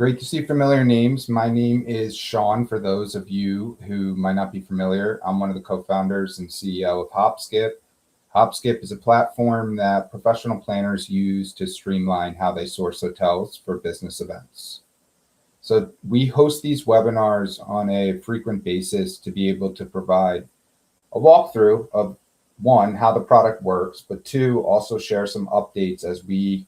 Great to see familiar names. My name is Sean, for those of you who might not be familiar. I'm one of the co-founders and CEO of Hopskip. Hopskip is a platform that professional planners use to streamline how they source hotels for business events. So we host these webinars on a frequent basis to be able to provide a walkthrough of, one, how the product works, but two, also share some updates as we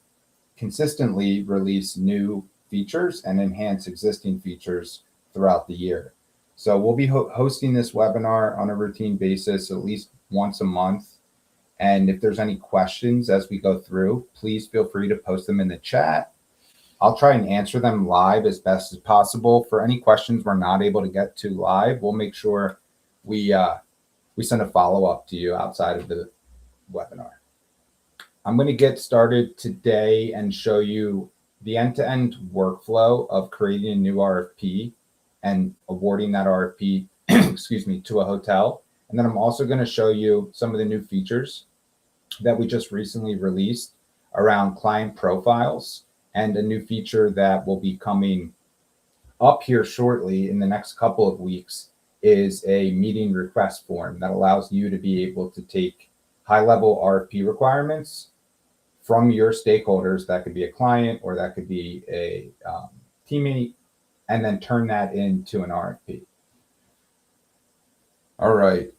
consistently release new features and enhance existing features throughout the year. So we'll be hosting this webinar on a routine basis at least once a month. And if there's any questions as we go through, please feel free to post them in the chat. I'll try and answer them live as best as possible. For any questions we're not able to get to live, we'll make sure we send a follow-up to you outside of the webinar. I'm going to get started today and show you the end-to-end workflow of creating a new RFP and awarding that RFP, to a hotel. And then I'm also going to show you some of the new features that we just recently released around client profiles, and a new feature that will be coming up here shortly in the next couple of weeks is a meeting request form that allows you to be able to take high-level RFP requirements from your stakeholders. That could be a client or that could be a teammate, and then turn that into an RFP. All right,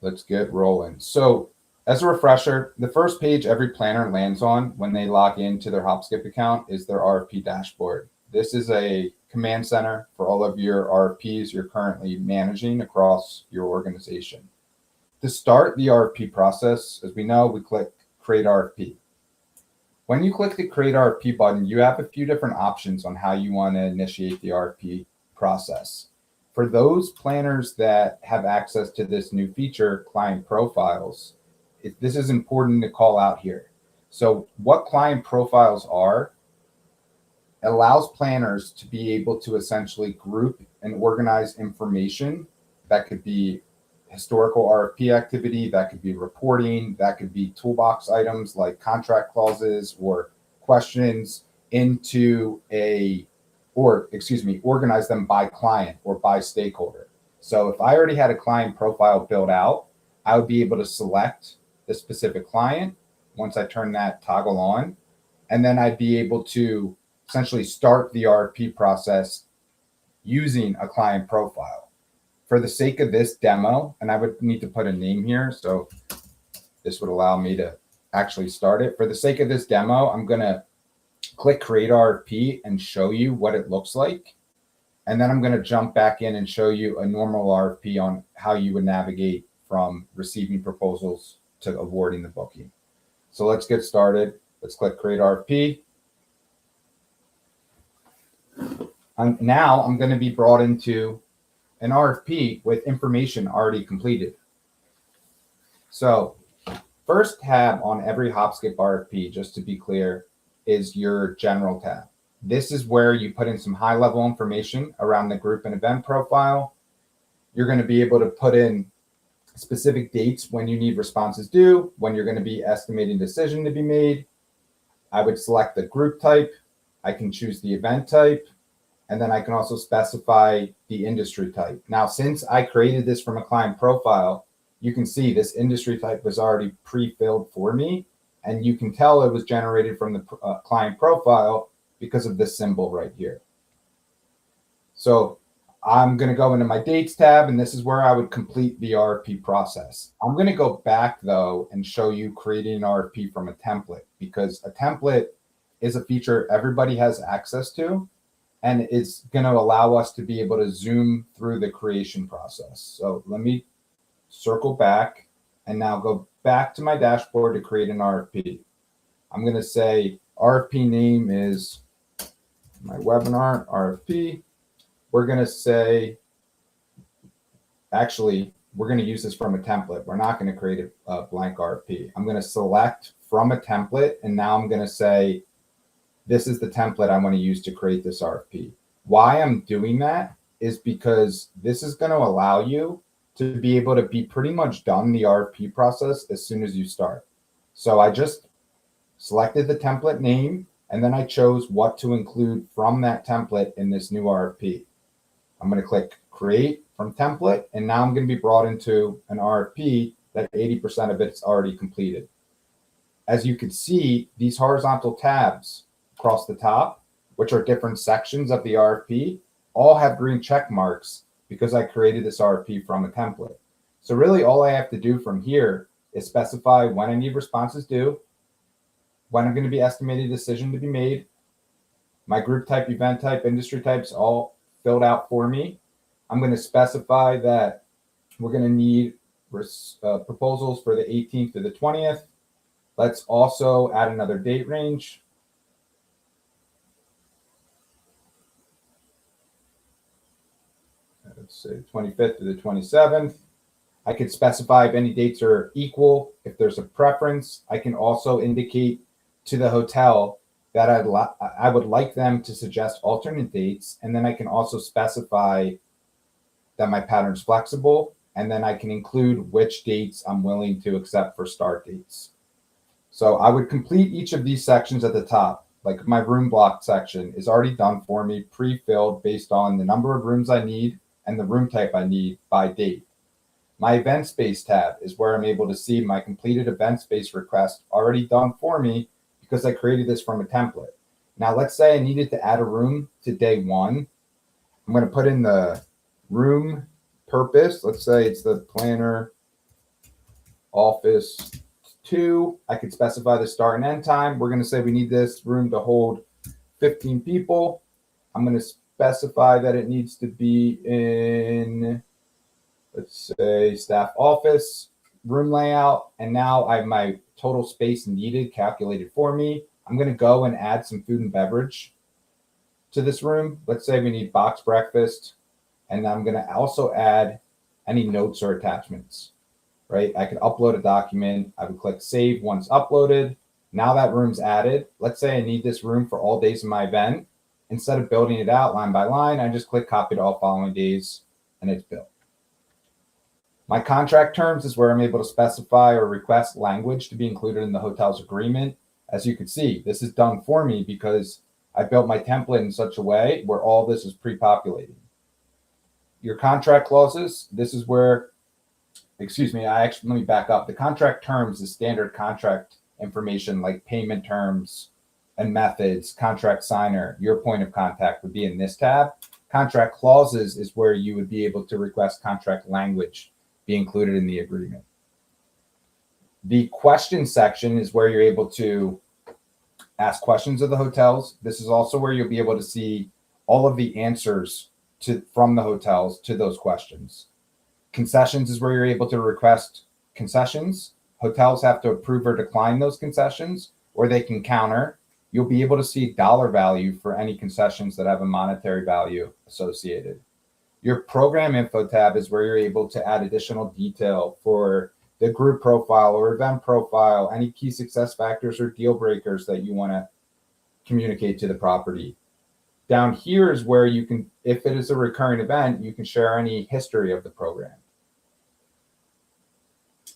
let's get rolling. So as a refresher, the first page every planner lands on when they log into their Hopskip account is their RFP dashboard. This is a command center for all of your RFPs you're currently managing across your organization. To start the RFP process, as we know, we click Create RFP. When you click the Create RFP button, you have a few different options on how you want to initiate the RFP process. For those planners that have access to this new feature, client profiles, this is important to call out here. So what client profiles are, it allows planners to be able to essentially group and organize information. That could be historical RFP activity, that could be reporting, that could be toolbox items like contract clauses or questions organize them by client or by stakeholder. So if I already had a client profile built out, I would be able to select the specific client once I turn that toggle on, and then I'd be able to essentially start the RFP process using a client profile. For the sake of this demo, and I would need to put a name here, so this would allow me to actually start it. For the sake of this demo, I'm going to click Create RFP and show you what it looks like. And then I'm going to jump back in and show you a normal RFP on how you would navigate from receiving proposals to awarding the booking. So let's get started. Let's click Create RFP. Now I'm going to be brought into an RFP with information already completed. So first tab on every Hopskip RFP, just to be clear, is your general tab. This is where you put in some high level information around the group and event profile. You're going to be able to put in specific dates when you need responses due, when you're going to be estimating decision to be made. I would select the group type. I can choose the event type. And then I can also specify the industry type. Now, since I created this from a client profile, you can see this industry type was already pre-filled for me. And you can tell it was generated from the client profile because of this symbol right here. So I'm going to go into my dates tab, and this is where I would complete the RFP process. I'm going to go back, though, and show you creating an RFP from a template, because a template is a feature everybody has access to. And it's going to allow us to be able to zoom through the creation process. So let me circle back and now go back to my dashboard to create an RFP. I'm going to say RFP name is my webinar RFP. We're going to say, actually, we're going to use this from a template. We're not going to create a blank RFP. I'm going to select from a template, and now I'm going to say, this is the template I want to use to create this RFP. Why I'm doing that is because this is going to allow you to be able to be pretty much done the RFP process as soon as you start. So I just selected the template name, And then I chose what to include from that template in this new RFP. I'm going to click create from template, and now I'm going to be brought into an RFP that 80% of it's already completed. As you can see, these horizontal tabs across the top, which are different sections of the RFP, all have green check marks because I created this RFP from a template. So really all I have to do from here is specify when I need responses due, when I'm going to be estimated decision to be made, my group type, event type, industry types all filled out for me. I'm going to specify that we're going to need proposals for the 18th to the 20th. Let's also add another date range. Let's say 25th to the 27th. I could specify if any dates are equal. If there's a preference, I can also indicate to the hotel that I would like them to suggest alternate dates. And then I can also specify that my pattern's flexible. And then I can include which dates I'm willing to accept for start dates. So I would complete each of these sections at the top. Like my room block section is already done for me, pre-filled based on the number of rooms I need and the room type I need by date. My event space tab is where I'm able to see my completed event space request already done for me because I created this from a template. Now, let's say I needed to add a room to day one. I'm going to put in the room purpose. Let's say it's the planner office 2. I could specify the start and end time. We're going to say we need this room to hold 15 people. I'm going to specify that it needs to be in, let's say, staff office, room layout. And now I have my total space needed calculated for me. I'm going to go and add some food and beverage to this room. Let's say we need box breakfast. And I'm going to also add any notes or attachments, right? I could upload a document. I would click save once uploaded. Now that room's added. Let's say I need this room for all days of my event. Instead of building it out line by line, I just click copy to all following days and it's built. My contract terms is where I'm able to specify or request language to be included in the hotel's agreement. As you can see, this is done for me because I built my template in such a way where all this is pre-populated. Your contract clauses, this is where, let me back up. The contract terms is standard contract information like payment terms and methods, contract signer. Your point of contact would be in this tab. Contract clauses is where you would be able to request contract language be included in the agreement. The question section is where you're able to ask questions of the hotels. This is also where you'll be able to see all of the answers from the hotels to those questions. Concessions is where you're able to request concessions. Hotels have to approve or decline those concessions, or they can counter. You'll be able to see dollar value for any concessions that have a monetary value associated. Your program info tab is where you're able to add additional detail for the group profile or event profile, any key success factors or deal breakers that you want to communicate to the property. Down here is where you can, if it is a recurring event, you can share any history of the program.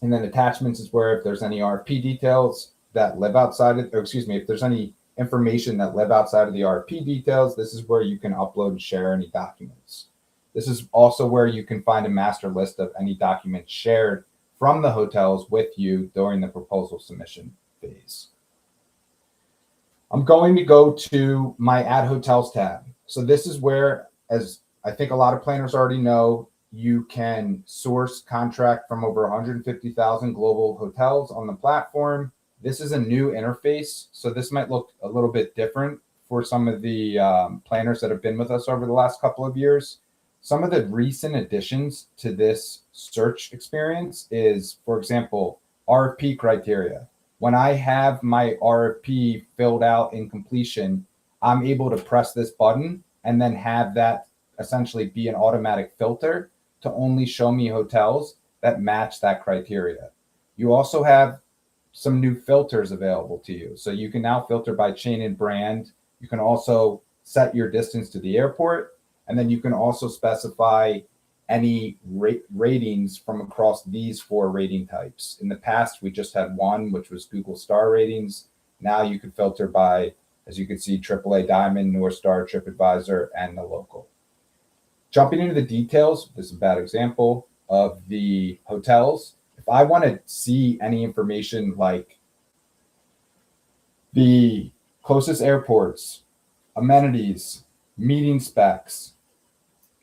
And then attachments is where if there's any RFP details that live outside of, if there's any information that live outside of the RFP details, this is where you can upload and share any documents. This is also where you can find a master list of any documents shared from the hotels with you during the proposal submission phase. I'm going to go to my Add Hotels tab. So this is where, as I think a lot of planners already know, you can source contract from over 150,000 global hotels on the platform. This is a new interface, so this might look a little bit different for some of the planners that have been with us over the last couple of years. Some of the recent additions to this search experience is, for example, RFP criteria. When I have my RFP filled out in completion, I'm able to press this button and then have that essentially be an automatic filter to only show me hotels that match that criteria. You also have some new filters available to you. So you can now filter by chain and brand. You can also set your distance to the airport. And then you can also specify any ratings from across these 4 rating types. In the past, we just had one, which was Google star ratings. Now you could filter by As you can see, AAA Diamond, North Star, TripAdvisor, and the local. Jumping into the details, this is a bad example of the hotels. If I want to see any information like the closest airports, amenities, meeting specs,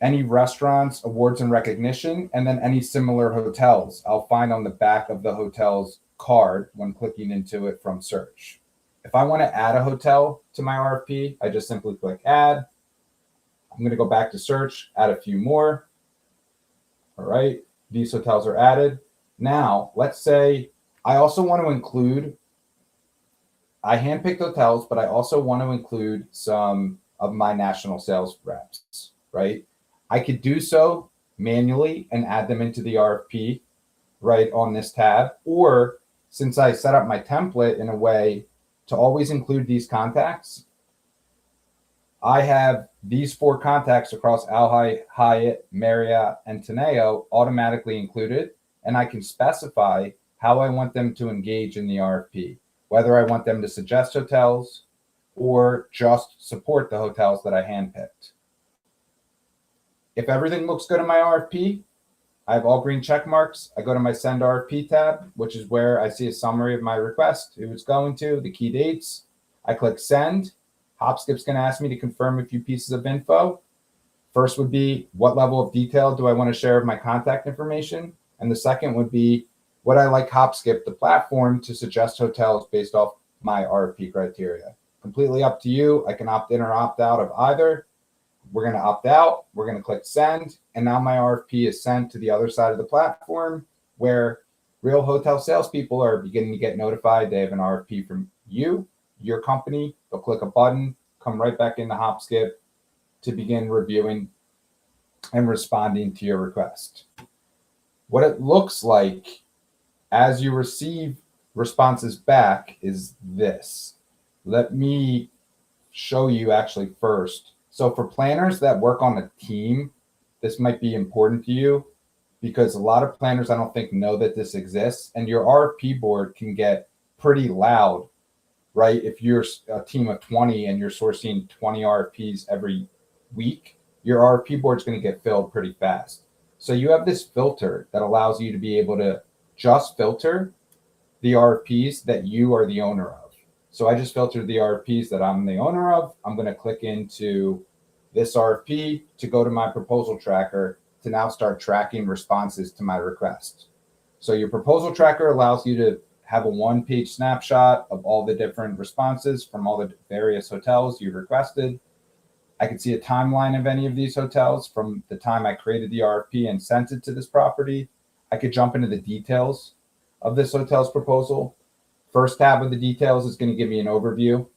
any restaurants, awards and recognition, and then any similar hotels, I'll find on the back of the hotel's card when clicking into it from search. If I want to add a hotel to my RFP, I just simply click add. I'm going to go back to search, add a few more. All right, these hotels are added. Now, let's say I also want to include, I handpicked hotels, but I also want to include some of my national sales reps, right? I could do so manually and add them into the RFP right on this tab. Or since I set up my template in a way to always include these contacts, I have these 4 contacts across Al Hyatt, Marriott, and Teneo automatically included, and I can specify how I want them to engage in the RFP, whether I want them to suggest hotels or just support the hotels that I handpicked. If everything looks good in my RFP, I have all green check marks. I go to my Send RFP tab, which is where I see a summary of my request, who it's going to, the key dates. I click Send. Hopskip's going to ask me to confirm a few pieces of info. First would be, what level of detail do I want to share of my contact information? And the second would be, would I like Hopskip, the platform, to suggest hotels based off my RFP criteria? Completely up to you. I can opt in or opt out of either. We're going to opt out. We're going to click Send. And now my RFP is sent to the other side of the platform where real hotel salespeople are beginning to get notified. They have an RFP from you, your company. They'll click a button, come right back into Hopskip to begin reviewing and responding to your request. What it looks like as you receive responses back is this. Let me show you actually first. So for planners that work on a team, this might be important to you because a lot of planners, I don't think, know that this exists. And your RFP board can get pretty loud, right? If you're a team of 20 and you're sourcing 20 RFPs every week, your RFP board is going to get filled pretty fast. So you have this filter that allows you to be able to just filter the RFPs that you are the owner of. So I just filtered the RFPs that I'm the owner of. I'm going to click into this RFP to go to my proposal tracker to now start tracking responses to my request. So your proposal tracker allows you to have a 1-page snapshot of all the different responses from all the various hotels you requested. I can see a timeline of any of these hotels from the time I created the RFP and sent it to this property. I could jump into the details of this hotel's proposal. First tab of the details is going to give me an overview.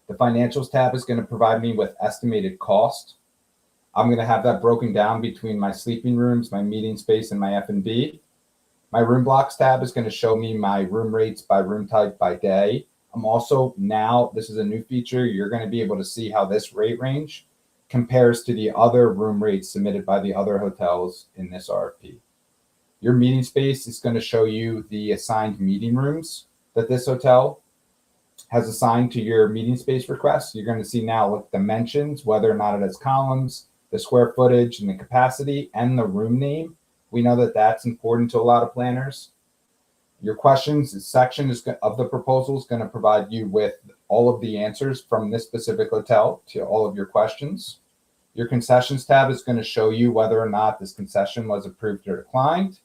The financials tab is going to provide me with estimated cost. I'm going to have that broken down between my sleeping rooms, my meeting space, and my F&B. My room blocks tab is going to show me my room rates by room type by day. I'm also now, this is a new feature, you're going to be able to see how this rate range compares to the other room rates submitted by the other hotels in this RFP. Your meeting space is going to show you the assigned meeting rooms that this hotel has assigned to your meeting space request. You're going to see now with dimensions, whether or not it has columns, the square footage and the capacity, and the room name. We know that that's important to a lot of planners. Your questions section of the proposal is going to provide you with all of the answers from this specific hotel to all of your questions. Your concessions tab is going to show you whether or not this concession was approved or declined.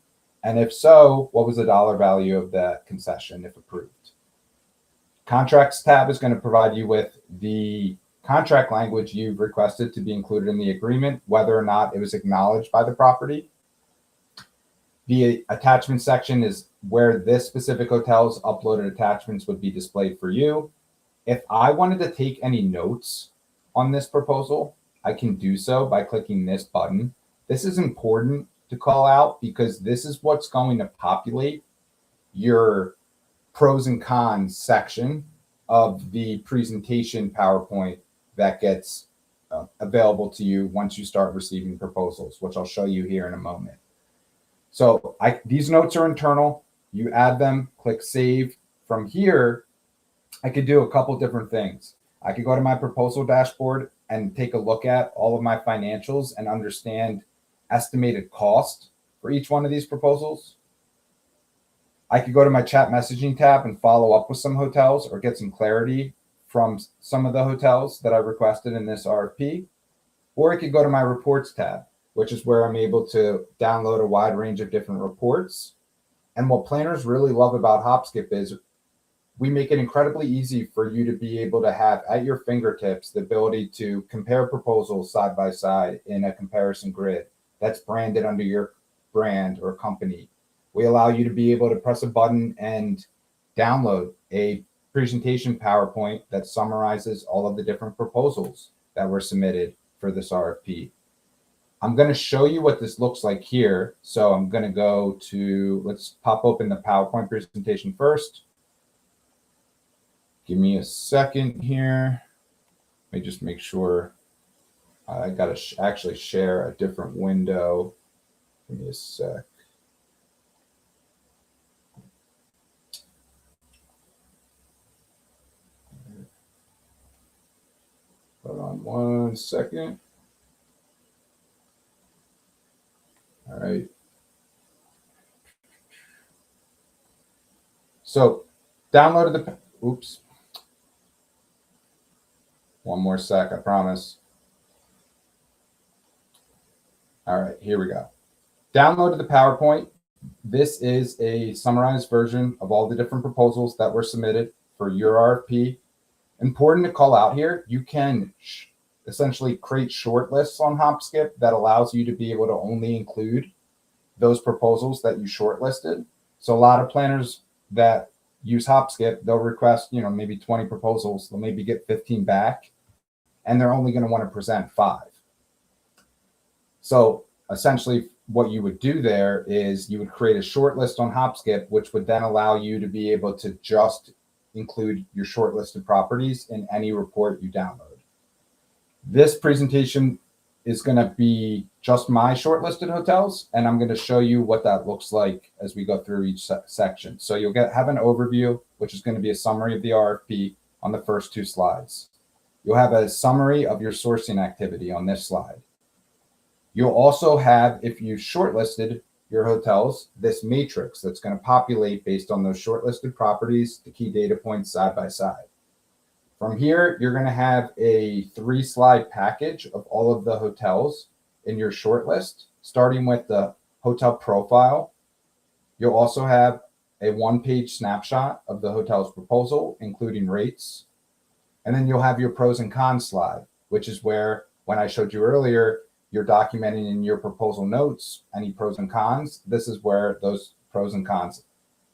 And if so, what was the dollar value of that concession if approved? Contracts tab is going to provide you with the contract language you've requested to be included in the agreement, whether or not it was acknowledged by the property. The attachment section is where this specific hotel's uploaded attachments would be displayed for you. If I wanted to take any notes on this proposal, I can do so by clicking this button. This is important to call out because this is what's going to populate your pros and cons section of the presentation PowerPoint that gets available to you once you start receiving proposals, which I'll show you here in a moment. So these notes are internal. You add them, click save. From here, I could do a couple different things. I could go to my proposal dashboard and take a look at all of my financials and understand estimated cost for each one of these proposals. I could go to my chat messaging tab and follow up with some hotels or get some clarity from some of the hotels that I requested in this RFP. Or I could go to my reports tab, which is where I'm able to download a wide range of different reports. And what planners really love about Hopskip is we make it incredibly easy for you to be able to have at your fingertips the ability to compare proposals side by side in a comparison grid that's branded under your brand or company. We allow you to be able to press a button and download a presentation PowerPoint that summarizes all of the different proposals that were submitted for this RFP. I'm going to show you what this looks like here. So I'm going to go to, let's pop open the PowerPoint presentation first. Give me a second here. Let me just make sure I got to actually share a different window. Give me a sec. Hold on one second. All right. So downloaded the, oops. One more sec, I promise. All right, here we go. Downloaded the PowerPoint. This is a summarized version of all the different proposals that were submitted for your RFP. Important to call out here, you can essentially create short lists on Hopskip that allows you to be able to only include those proposals that you shortlisted. So a lot of planners that use Hopskip, they'll request, maybe 20 proposals, they'll maybe get 15 back, and they're only going to want to present 5. So essentially what you would do there is you would create a short list on Hopskip, which would then allow you to be able to just include your shortlisted properties in any report you download. This presentation is going to be just my shortlisted hotels, and I'm going to show you what that looks like as we go through each section. So you'll have an overview, which is going to be a summary of the RFP on the first 2 slides. You'll have a summary of your sourcing activity on this slide. You'll also have, if you shortlisted your hotels, this matrix that's going to populate based on those shortlisted properties, the key data points side by side. From here, you're going to have a 3-slide package of all of the hotels in your shortlist, starting with the hotel profile. You'll also have a 1-page snapshot of the hotel's proposal, including rates. And then you'll have your pros and cons slide, which is where, when I showed you earlier, you're documenting in your proposal notes any pros and cons. This is where those pros and cons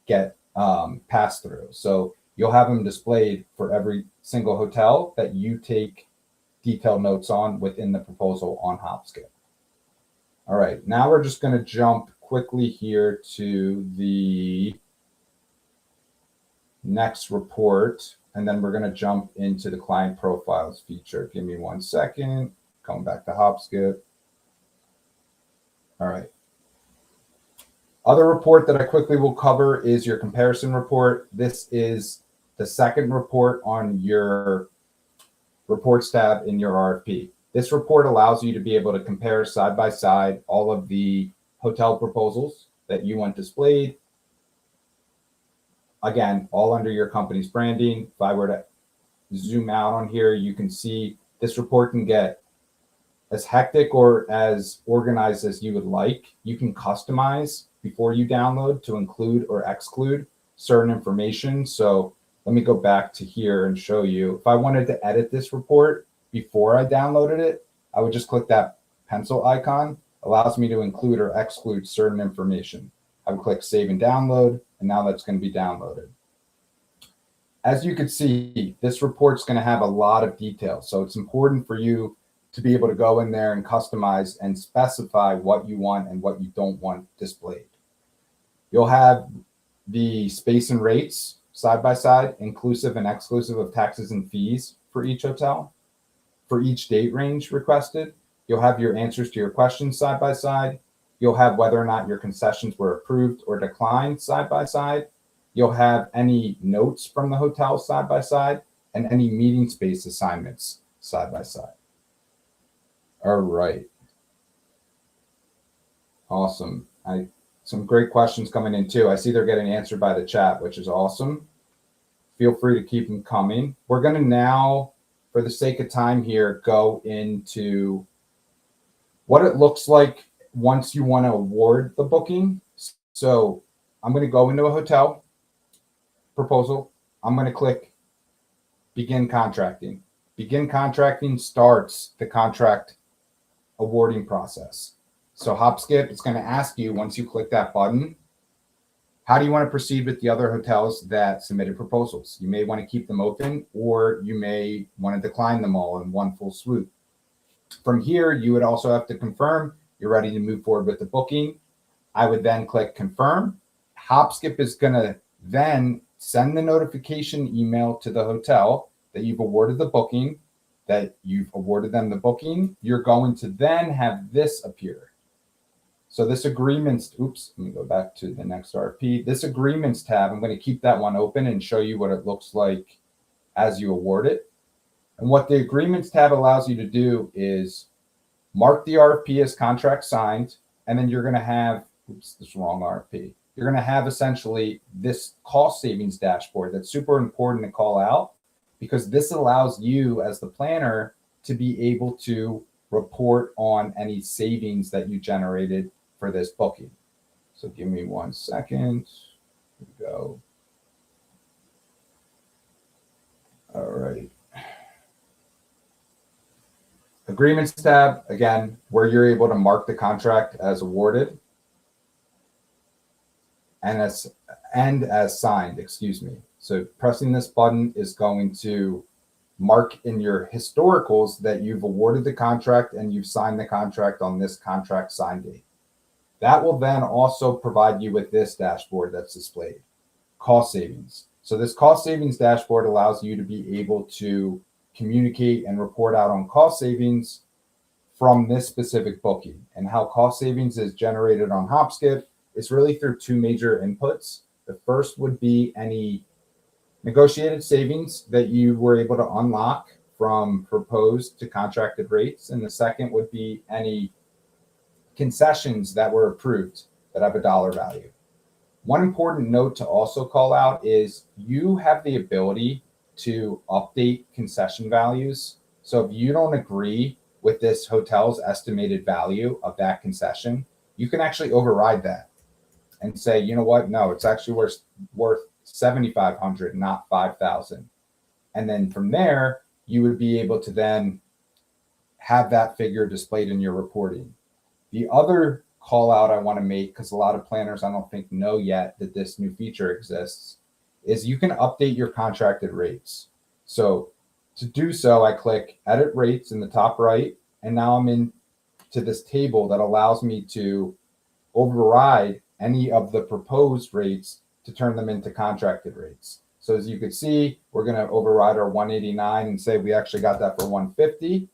get passed through. So you'll have them displayed for every single hotel that you take detailed notes on within the proposal on Hopskip. All right, now we're just going to jump quickly here to the next report, and then we're going to jump into the client profiles feature. Give me one second. Coming back to Hopskip. All right. Other report that I quickly will cover is your comparison report. This is the second report on your reports tab in your RFP. This report allows you to be able to compare side by side all of the hotel proposals that you want displayed. Again, all under your company's branding. If I were to zoom out on here, you can see this report can get as hectic or as organized as you would like. You can customize before you download to include or exclude certain information. So let me go back to here and show you. If I wanted to edit this report before I downloaded it, I would just click that pencil icon. Allows me to include or exclude certain information. I would click save and download, and now that's going to be downloaded. As you can see, this report's going to have a lot of details. So it's important for you to be able to go in there and customize and specify what you want and what you don't want displayed. You'll have the space and rates side by side, inclusive and exclusive of taxes and fees for each hotel. For each date range requested, you'll have your answers to your questions side by side. You'll have whether or not your concessions were approved or declined side by side. You'll have any notes from the hotel side by side. and any meeting space assignments side by side. All right. Awesome. Some great questions coming in too. I see they're getting answered by the chat, which is awesome. Feel free to keep them coming. We're going to now, for the sake of time here, go into what it looks like once you want to award the booking. So I'm going to go into a hotel proposal. I'm going to click begin contracting. Begin contracting starts the contract awarding process. So Hopskip is going to ask you, once you click that button, how do you want to proceed with the other hotels that submitted proposals? You may want to keep them open, or you may want to decline them all in one full swoop. From here, you would also have to confirm you're ready to move forward with the booking. I would then click confirm. Hopskip is going to then send the notification email to the hotel that you've awarded the booking, that you've awarded them the booking. You're going to then have this appear. So this agreements, oops, let me go back to the next RFP. This agreements tab, I'm going to keep that one open and show you what it looks like as you award it. And what the agreements tab allows you to do is mark the RFP as contract signed, and then you're going to have, oops, this wrong RFP. You're going to have essentially this cost savings dashboard that's super important to call out, because this allows you as the planner to be able to report on any savings that you generated for this booking. So give me 1 second. Here we go. All right. Agreements tab, again, where you're able to mark the contract as awarded and as signed, excuse me. So pressing this button is going to mark in your historicals that you've awarded the contract and you've signed the contract on this contract sign date. That will then also provide you with this dashboard that's displayed, cost savings. So this cost savings dashboard allows you to be able to communicate and report out on cost savings from this specific booking. And how cost savings is generated on Hopskip is really through two major inputs. The first would be any negotiated savings that you were able to unlock from proposed to contracted rates. And the second would be any concessions that were approved that have a dollar value. One important note to also call out is you have the ability to update concession values. So if you don't agree with this hotel's estimated value of that concession, you can actually override that and say, you know what, no, it's actually worth $7,500, not $5,000. And then from there, you would be able to then have that figure displayed in your reporting. The other call out I want to make, because a lot of planners I don't think know yet that this new feature exists, is you can update your contracted rates. So to do so, I click edit rates in the top right, and now I'm into this table that allows me to override any of the proposed rates to turn them into contracted rates. So as you can see, we're going to override our 189 and say we actually got that for 150.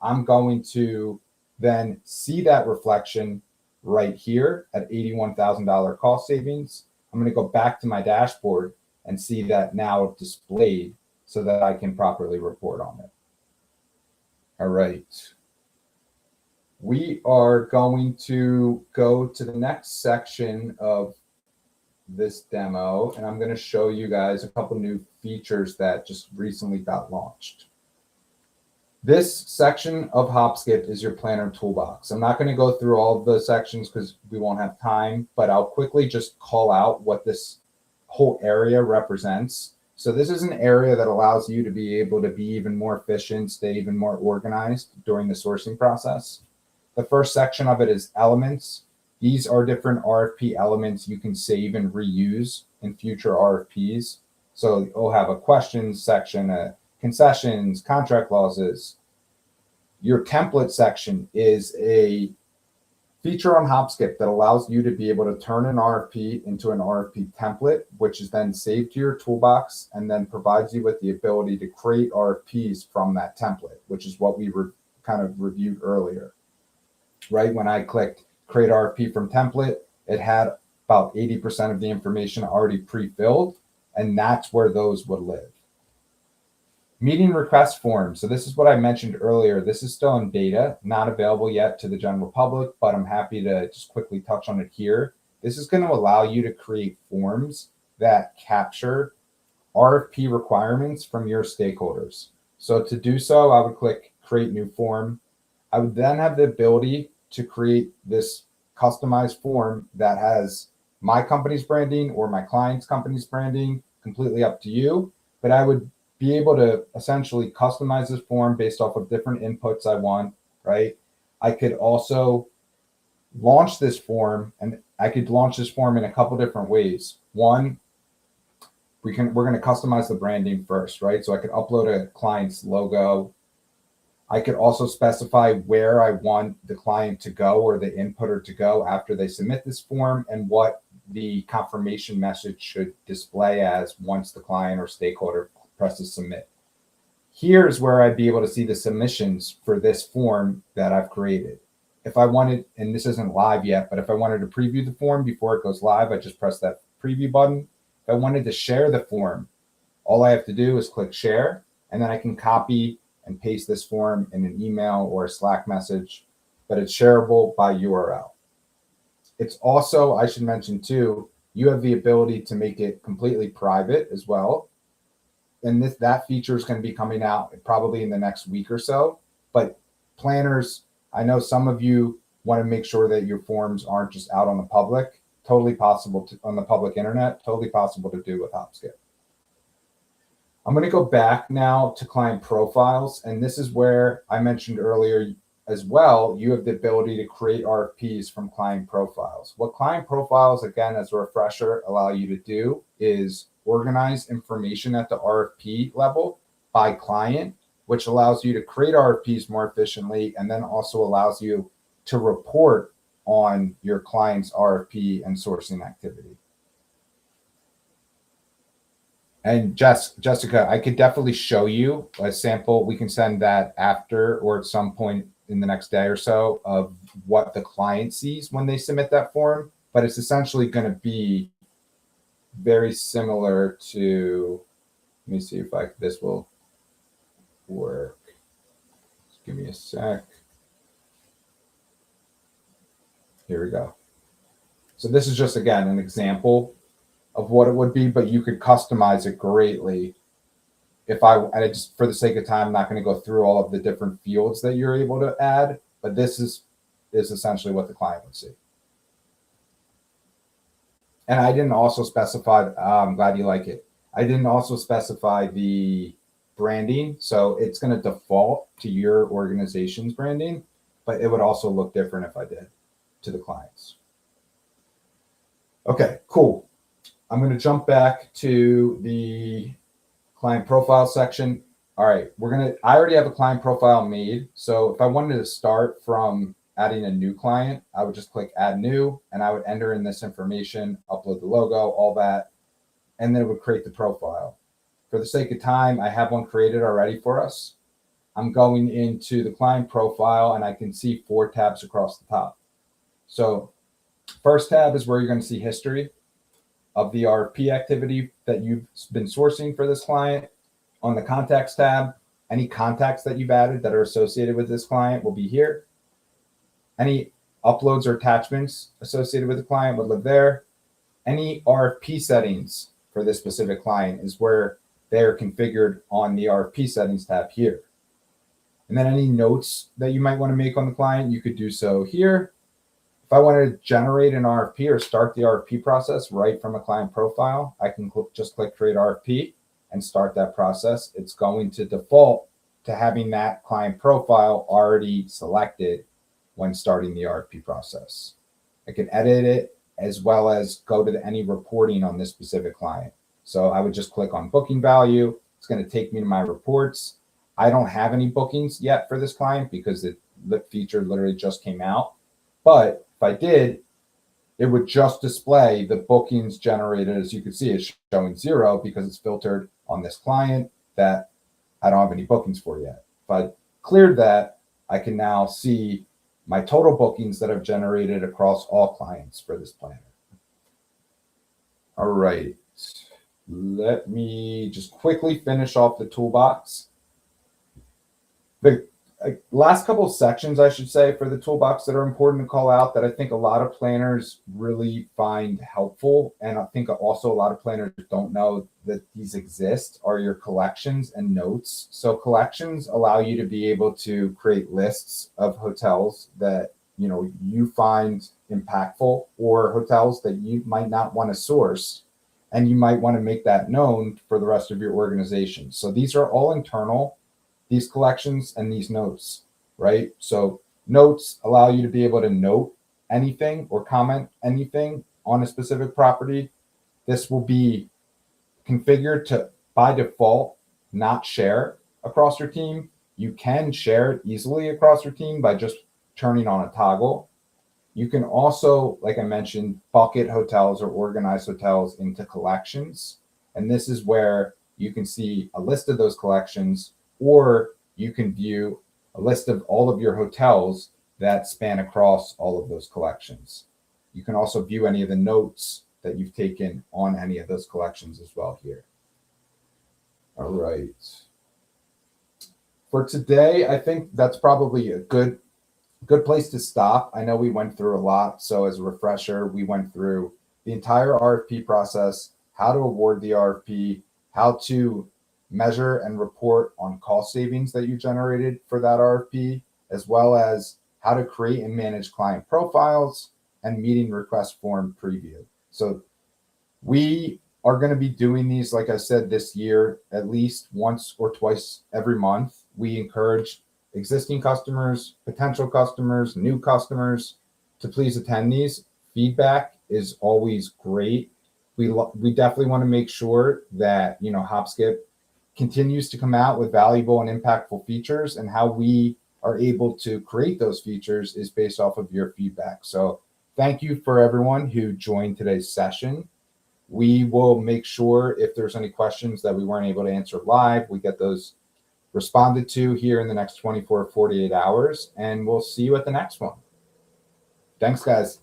I'm going to then see that reflection right here at $81,000 cost savings. I'm going to go back to my dashboard and see that now displayed so that I can properly report on it. All right. We are going to go to the next section of this demo, and I'm going to show you guys a couple new features that just recently got launched. This section of Hopskip is your planner toolbox. I'm not going to go through all of the sections because we won't have time, but I'll quickly just call out what this whole area represents. So this is an area that allows you to be able to be even more efficient, stay even more organized during the sourcing process. The first section of it is elements. These are different RFP elements you can save and reuse in future RFPs. So you'll have a questions section, concessions, contract clauses. Your template section is a feature on Hopskip that allows you to be able to turn an RFP into an RFP template, which is then saved to your toolbox and then provides you with the ability to create RFPs from that template, which is what we kind of reviewed earlier. Right when I clicked create RFP from template, it had about 80% of the information already pre-filled, and that's where those would live. Meeting request form. So this is what I mentioned earlier. This is still in beta, not available yet to the general public, but I'm happy to just quickly touch on it here. This is going to allow you to create forms that capture RFP requirements from your stakeholders. So to do so, I would click create new form. I would then have the ability to create this customized form that has my company's branding or my client's company's branding, completely up to you. But I would be able to essentially customize this form based off of different inputs I want, right? I could also launch this form, and I could launch this form in a couple different ways. One, we're going to customize the branding first, right? So I could upload a client's logo. I could also specify where I want the client to go or the inputter to go after they submit this form, and what the confirmation message should display as once the client or stakeholder presses submit. Here's where I'd be able to see the submissions for this form that I've created. If I wanted, and this isn't live yet, but if I wanted to preview the form before it goes live, I just press that preview button. If I wanted to share the form, all I have to do is click share, and then I can copy and paste this form in an email or a Slack message, but it's shareable by URL. It's also, I should mention too, you have the ability to make it completely private as well. And that feature is going to be coming out probably in the next week or so. But planners, I know some of you want to make sure that your forms aren't just out on the public. Totally possible on the public internet, totally possible to do with Hopskip. I'm going to go back now to client profiles. And this is where I mentioned earlier as well, you have the ability to create RFPs from client profiles. What client profiles, again, as a refresher, allow you to do is organize information at the RFP level by client, which allows you to create RFPs more efficiently, and then also allows you to report on your client's RFP and sourcing activity. And Jessica, I could definitely show you a sample. We can send that after or at some point in the next day or so of what the client sees when they submit that form, but it's essentially going to be very similar to, let me see if this will work. Just give me a sec. Here we go. So this is just, again, an example of what it would be, but you could customize it greatly. And just for the sake of time, I'm not going to go through all of the different fields that you're able to add, but this is essentially what the client would see. And I didn't also specify, I'm glad you like it. I didn't also specify the branding. So it's going to default to your organization's branding, but it would also look different if I did to the clients. Okay, cool. I'm going to jump back to the client profile section. All right, I already have a client profile made. So if I wanted to start from adding a new client, I would just click add new, and I would enter in this information, upload the logo, all that, and then it would create the profile. For the sake of time, I have one created already for us. I'm going into the client profile, and I can see 4 tabs across the top. So first tab is where you're going to see history of the RFP activity that you've been sourcing for this client. On the contacts tab, any contacts that you've added that are associated with this client will be here. Any uploads or attachments associated with the client would live there. Any RFP settings for this specific client is where they're configured on the RFP settings tab here. And then any notes that you might want to make on the client, you could do so here. If I wanted to generate an RFP or start the RFP process right from a client profile, I can just click create RFP and start that process. It's going to default to having that client profile already selected when starting the RFP process. I can edit it as well as go to any reporting on this specific client. So I would just click on booking value. It's going to take me to my reports. I don't have any bookings yet for this client because the feature literally just came out. But if I did, it would just display the bookings generated. As you can see, it's showing 0 because it's filtered on this client that I don't have any bookings for yet. If I cleared that, I can now see my total bookings that I've generated across all clients for this planner. All right, let me just quickly finish off the toolbox. The last couple of sections, I should say, for the toolbox that are important to call out that I think a lot of planners really find helpful, and I think also a lot of planners don't know that these exist, are your collections and notes. So collections allow you to be able to create lists of hotels that you find impactful, or hotels that you might not want to source, and you might want to make that known for the rest of your organization. So these are all internal, these collections and these notes, right? So notes allow you to be able to note anything or comment anything on a specific property. This will be configured to, by default, not share across your team. You can share it easily across your team by just turning on a toggle. You can also, like I mentioned, bucket hotels or organize hotels into collections. And this is where you can see a list of those collections, or you can view a list of all of your hotels that span across all of those collections. You can also view any of the notes that you've taken on any of those collections as well here. All right. For today, I think that's probably a good place to stop. I know we went through a lot. So as a refresher, we went through the entire RFP process, how to award the RFP, how to measure and report on cost savings that you generated for that RFP, as well as how to create and manage client profiles and meeting request form preview. So we are going to be doing these, like I said, this year, at least once or twice every month. We encourage existing customers, potential customers, new customers to please attend these. Feedback is always great. We definitely want to make sure that, Hopskip continues to come out with valuable and impactful features, and how we are able to create those features is based off of your feedback. So thank you for everyone who joined today's session. We will make sure if there's any questions that we weren't able to answer live, we get those responded to here in the next 24 or 48 hours, and we'll see you at the next one. Thanks, guys.